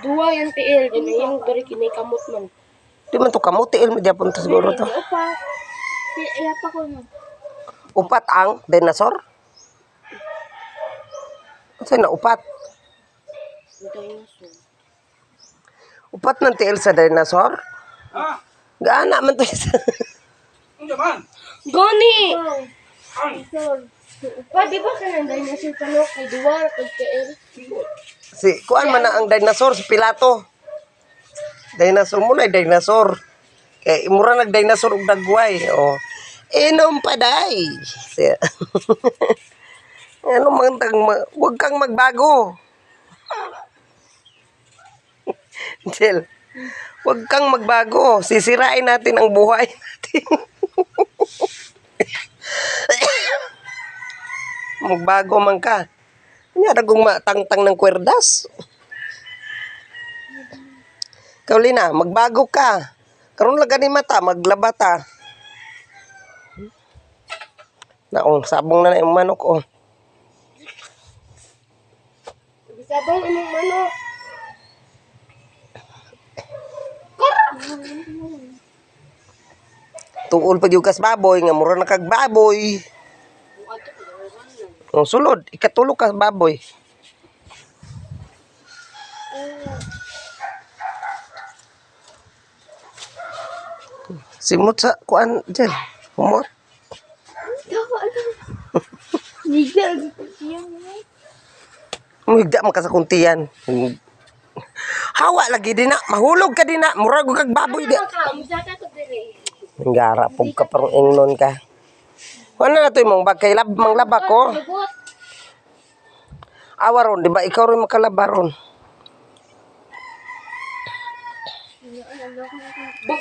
Dua yung tiil. Yan yung dari kinay kamot man. Di man to kamot, tiil mo dyan to siguro to. Upa. Iya pa ko no. Upat ang dinosaur? Saan na upat? Dinosaur. Upat ng tiil sa dinosaur? Gaana man to isa. Gani! Pa, di ba ka ng dinosaur ka no? Kay duwa, kay tiil. Kuan man na ang dinosaur, si Pilato. Dinosaur mo na, dinosaur. Kaya imura nag-dinosaur og dagway. O, inom pa day. Ano man huwag kang magbago. Jill, huwag kang magbago. Sisirain natin ang buhay natin. Magbago man ka. Kanya kung matangtang ng kwerdas. Kaulina, magbago ka. Karon lang gani mata, maglabata. Naong, sabong na yung manok, oh. Sabong anong manok? Tuol pa yung kas baboy, nga mura na kag baboy. Oh, sulod, ikatulog ka baboy. Simot sa kuan dyan. Humot. Migda man ka sa kuntiyan. Hawa lagi din na. Mahulog ka din na. Murag kag baboy di. Ngara pug ka parang ingnon ka. Ano na to yung bagay manglaba ko? Awaron, di ba? Ikaw rin makalaba ron.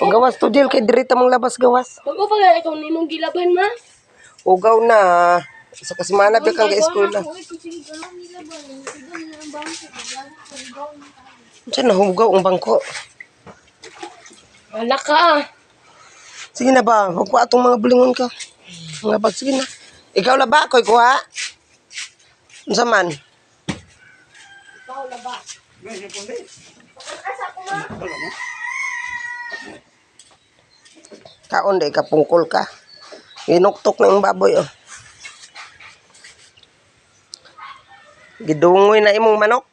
Gawas to Jill, kay dirita mong labas gawas. Bago pa nga ikaw na imong gilaban ma? Ugaw na. Sa kasimana pa kang eskwela. Diyan na hugaw ang bangko. Wala ka. Sige na ba? Huwag pa atong mga bulingon ka. Mga bag, sige na. Ikaw la ba? Koy kuha? Ano sa man? Ikaw la ba? Kaon day ka pungkol ka. Inuktok na yung baboy, oh. Gidungoy na imong manok.